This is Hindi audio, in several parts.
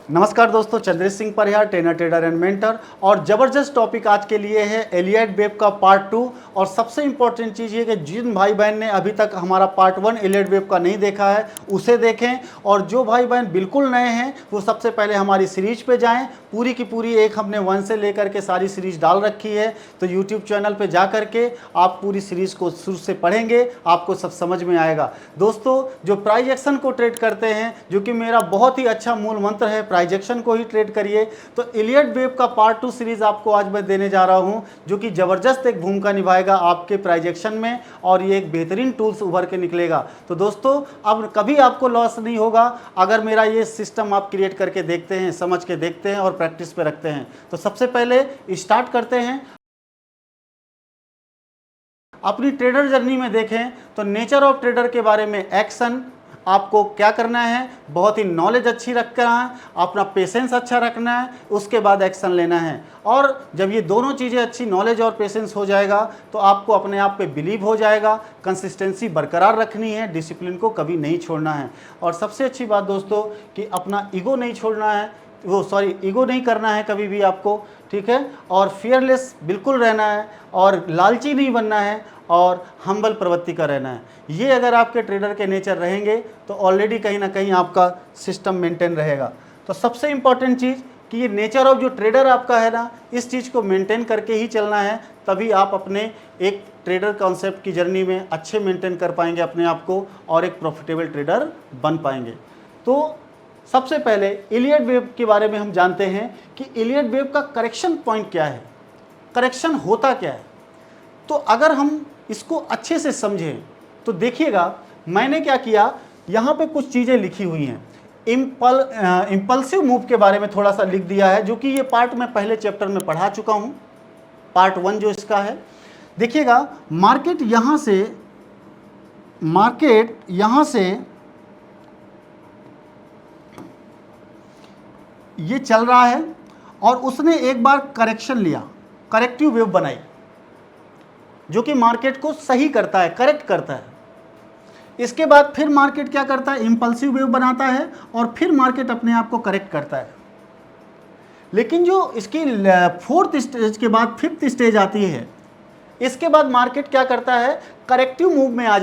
नमस्कार दोस्तों, Chandresh Singh Parihar, trainer, trader and mentor. और ज़बरदस्त टॉपिक आज के लिए है एलियट वेव का पार्ट 2। और सबसे इम्पॉर्टेंट चीज़ ये कि जिन भाई बहन ने अभी तक हमारा पार्ट 1 एलियट वेव का नहीं देखा है उसे देखें, और जो भाई बहन बिल्कुल नए हैं वो सबसे पहले हमारी सीरीज पे जाएं। पूरी की पूरी एक हमने 1 से लेकर के सारी सीरीज डाल रखी है, तो यूट्यूब चैनल पर जा करके आप पूरी सीरीज को शुरू से पढ़ेंगे, आपको सब समझ में आएगा। दोस्तों, जो प्राइज एक्शन को ट्रेड करते हैं, जो कि मेरा बहुत ही अच्छा मूल मंत्र है, प्राइज एक्शन को ही ट्रेड करिए, तो एलियट वेव का पार्ट 2 सीरीज आपको आज मैं देने जा रहा हूं, जो कि जबरदस्त एक भूमिका निभाएगा आपके प्राइज एक्शन में, और ये एक बेहतरीन टूल्स उभर के निकलेगा। तो दोस्तों, अब कभी आपको लॉस नहीं होगा अगर मेरा ये सिस्टम आप क्रिएट करके देखते हैं, समझ के देखते हैं और प्रैक्टिस पे रखते हैं। तो सबसे पहले स्टार्ट करते हैं। अपनी ट्रेडर जर्नी में देखें तो नेचर ऑफ ट्रेडर के बारे में एक्शन, आपको क्या करना है, बहुत ही नॉलेज अच्छी रखना है, अपना पेशेंस अच्छा रखना है, उसके बाद एक्शन लेना है। और जब ये दोनों चीज़ें अच्छी, नॉलेज और पेशेंस हो जाएगा, तो आपको अपने आप पे बिलीव हो जाएगा। कंसिस्टेंसी बरकरार रखनी है, डिसिप्लिन को कभी नहीं छोड़ना है। और सबसे अच्छी बात दोस्तों कि अपना ईगो नहीं छोड़ना है, ईगो नहीं करना है कभी भी आपको, ठीक है। और फियरलेस बिल्कुल रहना है, और लालची नहीं बनना है, और हम्बल प्रवृत्ति का रहना है। ये अगर आपके ट्रेडर के नेचर रहेंगे तो ऑलरेडी कहीं ना कहीं आपका सिस्टम मेंटेन रहेगा। तो सबसे इम्पॉर्टेंट चीज़ कि ये नेचर ऑफ जो ट्रेडर आपका है ना, इस चीज़ को मेंटेन करके ही चलना है, तभी आप अपने एक ट्रेडर कॉन्सेप्ट की जर्नी में अच्छे मेंटेन कर पाएंगे अपने आप को, और एक प्रॉफिटेबल ट्रेडर बन पाएंगे। तो सबसे पहले एलियट वेव के बारे में हम जानते हैं कि एलियट वेव का करेक्शन पॉइंट क्या है, करेक्शन होता क्या है। तो अगर हम इसको अच्छे से समझें तो देखिएगा, मैंने क्या किया, यहाँ पे कुछ चीज़ें लिखी हुई हैं। इम्पल्सिव मूव के बारे में थोड़ा सा लिख दिया है, जो कि ये पार्ट मैं पहले चैप्टर में पढ़ा चुका हूँ, पार्ट 1 जो इसका है। देखिएगा, मार्केट यहाँ से ये चल रहा है, और उसने एक बार करेक्शन लिया, करेक्टिव वेव बनाई, जो कि मार्केट को सही करता है, करेक्ट करता है। इसके बाद फिर मार्केट क्या करता है, इंपल्सिव वेव बनाता है, और फिर मार्केट अपने आप को करेक्ट करता है। लेकिन जो इसकी 4th स्टेज के बाद 5th स्टेज आती है, इसके बाद मार्केट क्या करता है, करेक्टिव मूव में आ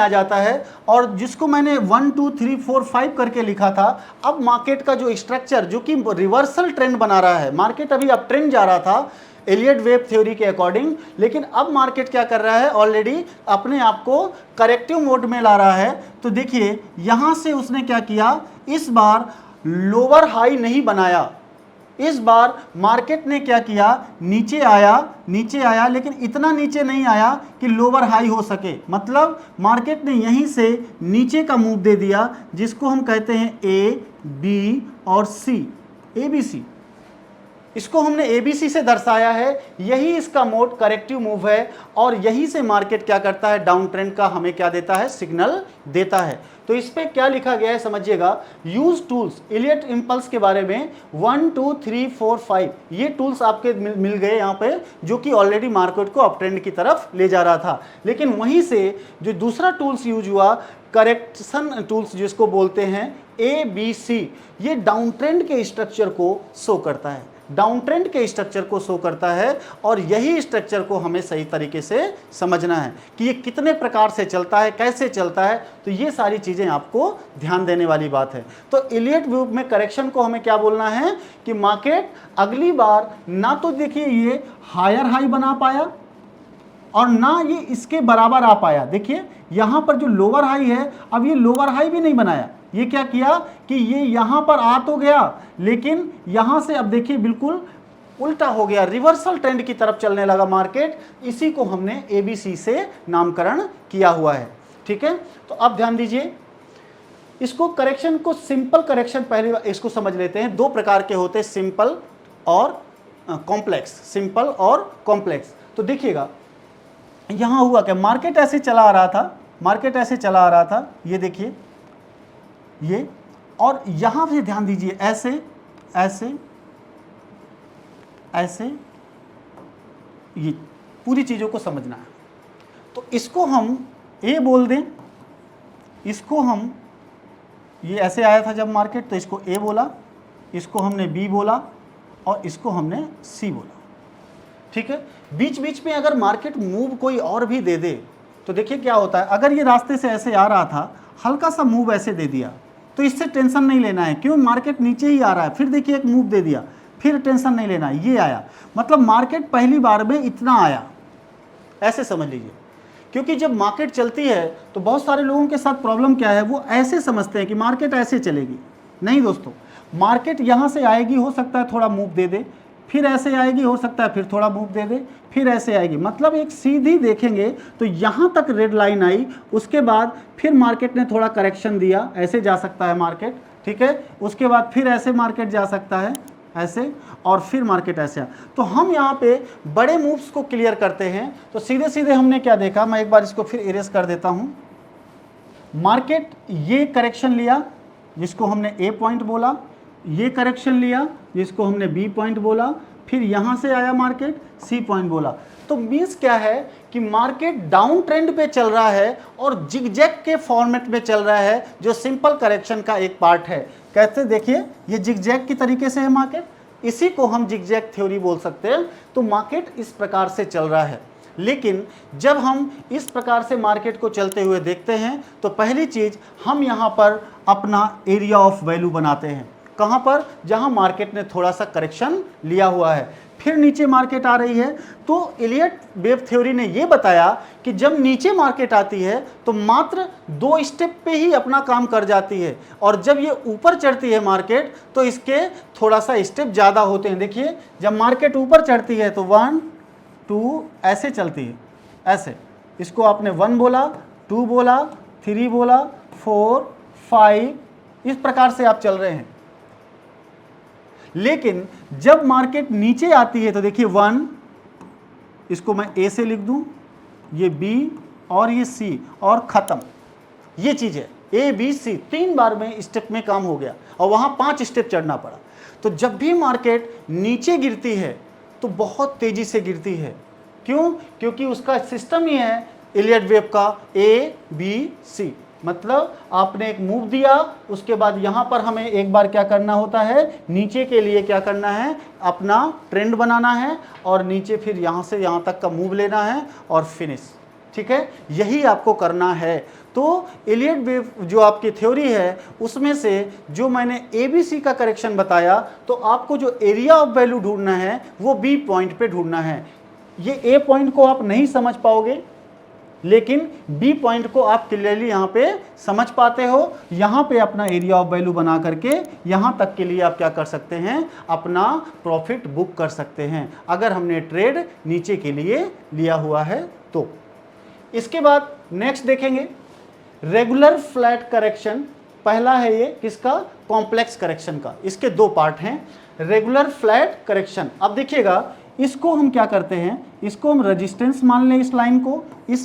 जाता है, और जिसको मैंने 1 2 3 4 5 करके लिखा था। अब मार्केट का जो स्ट्रक्चर, जो कि रिवर्सल ट्रेंड बना रहा है, मार्केट अभी अप ट्रेंड जा रहा था एलियट वेव थ्योरी के अकॉर्डिंग, लेकिन अब मार्केट क्या कर रहा है, ऑलरेडी अपने आप को करेक्टिव मोड में ला रहा है। तो देखिए, यहां से उसने क्या किया, इस बार लोअर हाई नहीं बनाया, इस बार मार्केट ने क्या किया, नीचे आया, लेकिन इतना नीचे नहीं आया कि लोअर हाई हो सके। मतलब मार्केट ने यहीं से नीचे का मूव दे दिया, जिसको हम कहते हैं ए, बी और सी, ABC। इसको हमने ABC से दर्शाया है, यही इसका मोड करेक्टिव मूव है, और यही से मार्केट क्या करता है, डाउन ट्रेंड का हमें क्या देता है, सिग्नल देता है। तो इस पे क्या लिखा गया है समझिएगा, यूज टूल्स, एलियट इंपल्स के बारे में 1 2 3 4 5 ये टूल्स आपके मिल गए यहाँ पे, जो कि ऑलरेडी मार्केट को अप ट्रेंड की तरफ ले जा रहा था। लेकिन वहीं से जो दूसरा टूल्स यूज हुआ, करेक्शन टूल्स जिसको बोलते हैं ABC, ये डाउन ट्रेंड के स्ट्रक्चर को शो करता है, और यही स्ट्रक्चर को हमें सही तरीके से समझना है कि ये कितने प्रकार से चलता है, कैसे चलता है। तो ये सारी चीज़ें आपको ध्यान देने वाली बात है। तो एलियट वेव में करेक्शन को हमें क्या बोलना है कि मार्केट अगली बार ना तो देखिए ये हायर हाई बना पाया, और ना ये इसके बराबर आ पाया। देखिए यहाँ पर जो लोअर हाई है, अब ये लोअर हाई भी नहीं बनाया, ये क्या किया कि ये यहाँ पर आ तो गया, लेकिन यहाँ से अब देखिए बिल्कुल उल्टा हो गया, रिवर्सल ट्रेंड की तरफ चलने लगा मार्केट। इसी को हमने ABC से नामकरण किया हुआ है, ठीक है। तो अब ध्यान दीजिए, इसको करेक्शन को, सिंपल करेक्शन पहले इसको समझ लेते हैं। 2 प्रकार के होते हैं, सिंपल और कॉम्प्लेक्स। तो देखिएगा यहाँ हुआ क्या, मार्केट ऐसे चला आ रहा था, ये देखिए ये, और यहां से ध्यान दीजिए, ऐसे ये पूरी चीजों को समझना है। तो इसको हम A बोल दें, इसको हम ये ऐसे आया था जब मार्केट, तो इसको ए बोला, इसको हमने बी बोला और इसको हमने सी बोला। ठीक है, बीच बीच में अगर मार्केट मूव कोई और भी दे दे तो देखिए क्या होता है। अगर ये रास्ते से ऐसे आ रहा था, हल्का सा मूव ऐसे दे दिया तो इससे टेंशन नहीं लेना है, क्यों, मार्केट नीचे ही आ रहा है। फिर देखिए एक मूव दे दिया, फिर टेंशन नहीं लेना है, ये आया, मतलब मार्केट पहली बार में इतना आया, ऐसे समझ लीजिए। क्योंकि जब मार्केट चलती है तो बहुत सारे लोगों के साथ प्रॉब्लम क्या है, वो ऐसे समझते हैं कि मार्केट ऐसे चलेगी। नहीं दोस्तों, मार्केट यहाँ से आएगी, हो सकता है थोड़ा मूव दे दे, फिर ऐसे आएगी, हो सकता है फिर थोड़ा मूव दे दे, फिर ऐसे आएगी। मतलब एक सीधी देखेंगे तो यहाँ तक रेड लाइन आई, उसके बाद फिर मार्केट ने थोड़ा करेक्शन दिया, ऐसे जा सकता है मार्केट, ठीक है, उसके बाद फिर ऐसे मार्केट जा सकता है, ऐसे, और फिर मार्केट ऐसे। तो हम यहाँ पे बड़े मूव्स को क्लियर करते हैं। तो सीधे सीधे हमने क्या देखा, मैं एक बार इसको फिर इरेज कर देता हूँ। मार्केट ये करेक्शन लिया जिसको हमने ए पॉइंट बोला, ये करेक्शन लिया जिसको हमने बी पॉइंट बोला, फिर यहाँ से आया मार्केट सी पॉइंट बोला। तो मीन्स क्या है कि मार्केट डाउन ट्रेंड पे चल रहा है और जिगजैग के फॉर्मेट में चल रहा है, जो सिंपल करेक्शन का एक पार्ट है। कहते देखिए ये जिगजैग की तरीके से है मार्केट, इसी को हम जिगजैग थ्योरी बोल सकते हैं। तो मार्केट इस प्रकार से चल रहा है। लेकिन जब हम इस प्रकार से मार्केट को चलते हुए देखते हैं तो पहली चीज हम यहाँ पर अपना एरिया ऑफ वैल्यू बनाते हैं। कहाँ पर, जहाँ मार्केट ने थोड़ा सा करेक्शन लिया हुआ है, फिर नीचे मार्केट आ रही है। तो इलियट वेव थ्योरी ने ये बताया कि जब नीचे मार्केट आती है तो मात्र 2 स्टेप पे ही अपना काम कर जाती है, और जब ये ऊपर चढ़ती है मार्केट तो इसके थोड़ा सा स्टेप ज़्यादा होते हैं। देखिए जब मार्केट ऊपर चढ़ती है तो 1 2 ऐसे चलती है, ऐसे, इसको आपने 1 बोला, 2 बोला, 3 बोला, 4 5, इस प्रकार से आप चल रहे हैं। लेकिन जब मार्केट नीचे आती है तो देखिए 1, इसको मैं ए से लिख दूं, ये बी और ये सी, और खत्म। ये चीज है ए बी सी, 3 बार में स्टेप में काम हो गया, और वहां 5 स्टेप चढ़ना पड़ा। तो जब भी मार्केट नीचे गिरती है तो बहुत तेजी से गिरती है। क्यों, क्योंकि उसका सिस्टम ही है इलियट वेव का ए बी सी। मतलब आपने एक मूव दिया, उसके बाद यहाँ पर हमें एक बार क्या करना होता है, नीचे के लिए क्या करना है, अपना ट्रेंड बनाना है, और नीचे फिर यहाँ से यहाँ तक का मूव लेना है और फिनिश। ठीक है, यही आपको करना है। तो इलियट वेव जो आपकी थ्योरी है उसमें से जो मैंने ABC का करेक्शन बताया, तो आपको जो एरिया ऑफ वैल्यू ढूंढना है वो B पॉइंट पे ढूंढना है। ये A पॉइंट को आप नहीं समझ पाओगे, लेकिन बी पॉइंट को आप क्लियरली यहाँ पे समझ पाते हो। यहाँ पे अपना एरिया ऑफ वैल्यू बना करके यहाँ तक के लिए आप क्या कर सकते हैं, अपना प्रॉफिट बुक कर सकते हैं, अगर हमने ट्रेड नीचे के लिए लिया हुआ है तो। इसके बाद नेक्स्ट देखेंगे रेगुलर फ्लैट करेक्शन। पहला है ये किसका, कॉम्प्लेक्स करेक्शन का। इसके 2 पार्ट हैं, रेगुलर फ्लैट करेक्शन। अब देखिएगा इसको हम क्या करते हैं, इसको हम रेजिस्टेंस मान लें, इस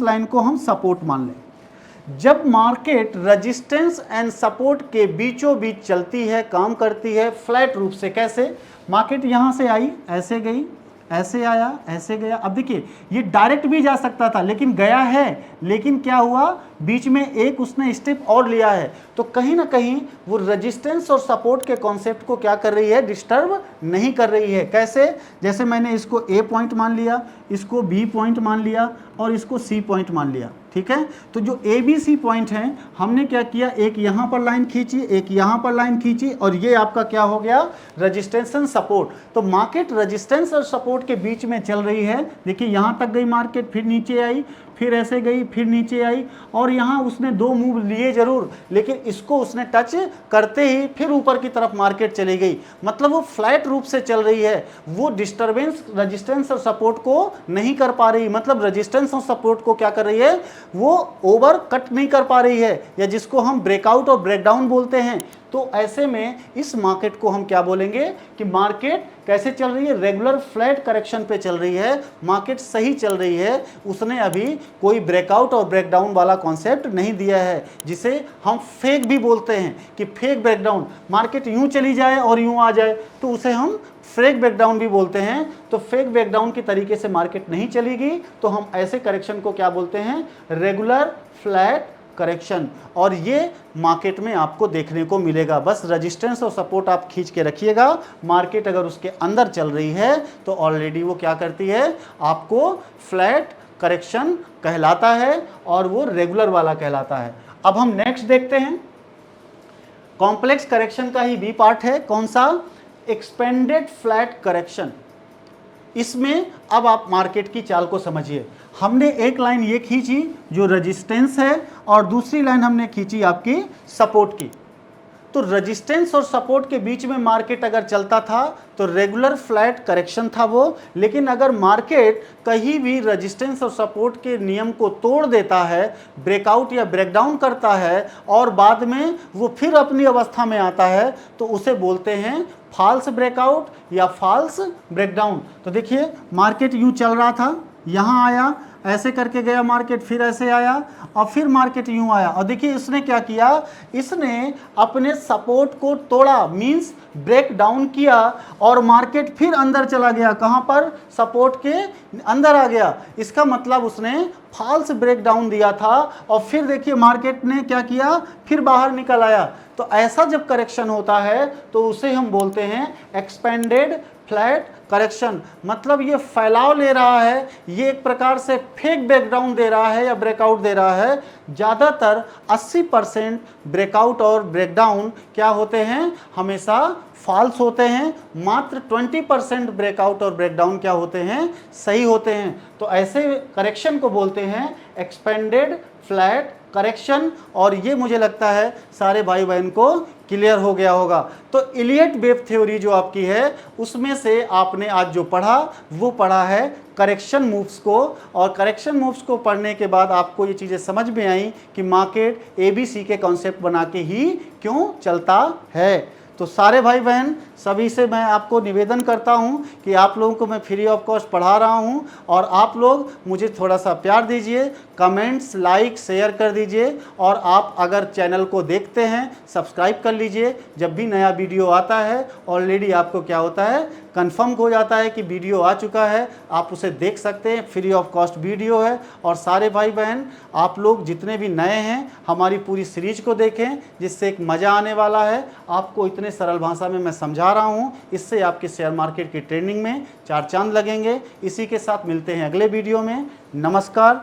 लाइन को हम सपोर्ट मान लें। जब मार्केट रेजिस्टेंस एंड सपोर्ट के बीचों बीच चलती है, काम करती है फ्लैट रूप से, कैसे, मार्केट यहाँ से आई, ऐसे गई, ऐसे आया, ऐसे गया। अब देखिए ये डायरेक्ट भी जा सकता था लेकिन गया है, लेकिन क्या हुआ, बीच में एक उसने स्टेप और लिया है। तो कहीं ना कहीं वो रेजिस्टेंस और सपोर्ट के कॉन्सेप्ट को क्या कर रही है, डिस्टर्ब नहीं कर रही है। कैसे, जैसे मैंने इसको ए पॉइंट मान लिया, इसको बी पॉइंट मान लिया और इसको सी पॉइंट मान लिया। ठीक है, तो जो ए बी सी पॉइंट हैं हमने क्या किया, एक यहाँ पर लाइन खींची, एक यहाँ पर लाइन खींची, और ये आपका क्या हो गया, रेजिस्टेंस एंड सपोर्ट। तो मार्केट रेजिस्टेंस और सपोर्ट के बीच में चल रही है। देखिए यहाँ तक गई मार्केट, फिर नीचे आई, फिर ऐसे गई, फिर नीचे आई, और यहाँ उसने 2 मूव लिए जरूर, लेकिन इसको उसने टच करते ही फिर ऊपर की तरफ मार्केट चली गई। मतलब वो फ्लैट रूप से चल रही है, वो डिस्टर्बेंस रेजिस्टेंस और सपोर्ट को नहीं कर पा रही। मतलब रेजिस्टेंस और सपोर्ट को क्या कर रही है, वो ओवर कट नहीं कर पा रही है, या जिसको हम ब्रेकआउट और ब्रेकडाउन बोलते हैं। तो ऐसे में इस मार्केट को हम क्या बोलेंगे कि मार्केट कैसे चल रही है, रेगुलर फ्लैट करेक्शन पे चल रही है, मार्केट सही चल रही है। उसने अभी कोई ब्रेकआउट और ब्रेकडाउन वाला कॉन्सेप्ट नहीं दिया है, जिसे हम फेक भी बोलते हैं कि फेक ब्रेकडाउन, मार्केट यूं चली जाए और यूं आ जाए तो उसे हम फेक ब्रेकडाउन भी बोलते हैं। तो फेक ब्रेकडाउन की तरीके से मार्केट नहीं चलेगी, तो हम ऐसे करेक्शन को क्या बोलते हैं, रेगुलर फ्लैट करेक्शन, और ये मार्केट में आपको देखने को मिलेगा। बस रेजिस्टेंस और सपोर्ट आप खींच के रखिएगा। मार्केट अगर उसके अंदर चल रही है तो ऑलरेडी वो क्या करती है, आपको फ्लैट करेक्शन कहलाता है और वो रेगुलर वाला कहलाता है। अब हम नेक्स्ट देखते हैं, कॉम्प्लेक्स करेक्शन का ही बी पार्ट है। कौन सा? Expanded flat correction. इसमें अब आप मार्केट की चाल को समझिए। हमने एक लाइन ये खींची जो रेजिस्टेंस है और दूसरी लाइन हमने खींची आपकी सपोर्ट की। तो रेजिस्टेंस और सपोर्ट के बीच में मार्केट अगर चलता था तो रेगुलर फ्लैट करेक्शन था वो। लेकिन अगर मार्केट कहीं भी रेजिस्टेंस और सपोर्ट के नियम को तोड़ देता है, ब्रेकआउट या ब्रेकडाउन करता है और बाद में वो फिर अपनी अवस्था में आता है, तो उसे बोलते हैं फॉल्स ब्रेकआउट या फॉल्स ब्रेकडाउन। तो देखिए मार्केट यूं चल रहा था, यहाँ आया, ऐसे करके गया मार्केट, फिर ऐसे आया और फिर मार्केट यूं आया। और देखिए इसने क्या किया, इसने अपने सपोर्ट को तोड़ा, मींस ब्रेक डाउन किया और मार्केट फिर अंदर चला गया। कहां पर? सपोर्ट के अंदर आ गया। इसका मतलब उसने फॉल्स ब्रेक डाउन दिया था और फिर देखिए मार्केट ने क्या किया, फिर बाहर निकल आया। तो ऐसा जब करेक्शन होता है तो उसे हम बोलते हैं एक्सपेंडेड फ्लैट करेक्शन। मतलब ये फैलाव ले रहा है, ये एक प्रकार से फेक ब्रेकडाउन दे रहा है या ब्रेकआउट दे रहा है। ज़्यादातर 80% ब्रेकआउट और ब्रेकडाउन क्या होते हैं, हमेशा फॉल्स होते हैं। मात्र 20% ब्रेकआउट और ब्रेकडाउन क्या होते हैं, सही होते हैं। तो ऐसे करेक्शन को बोलते हैं एक्सपेंडेड फ्लैट करेक्शन। और ये मुझे लगता है सारे भाई बहन को क्लियर हो गया होगा। तो इलियट वेव थ्योरी जो आपकी है उसमें से आपने आज जो पढ़ा वो पढ़ा है करेक्शन मूव्स को, और करेक्शन मूव्स को पढ़ने के बाद आपको ये चीज़ें समझ में आई कि मार्केट ABC के कॉन्सेप्ट बना के ही क्यों चलता है। तो सारे भाई बहन सभी से मैं आपको निवेदन करता हूं कि आप लोगों को मैं फ्री ऑफ कॉस्ट पढ़ा रहा हूं और आप लोग मुझे थोड़ा सा प्यार दीजिए, कमेंट्स, लाइक, शेयर कर दीजिए। और आप अगर चैनल को देखते हैं सब्सक्राइब कर लीजिए। जब भी नया वीडियो आता है ऑलरेडी आपको क्या होता है, कंफर्म हो जाता है कि वीडियो आ चुका है, आप उसे देख सकते हैं। फ्री ऑफ कॉस्ट वीडियो है। और सारे भाई बहन आप लोग जितने भी नए हैं हमारी पूरी सीरीज को देखें, जिससे एक मज़ा आने वाला है। आपको इतने सरल भाषा में मैं समझा रहा हूँ, इससे आपके शेयर मार्केट की ट्रेडिंग में चार चांद लगेंगे। इसी के साथ मिलते हैं अगले वीडियो में। नमस्कार,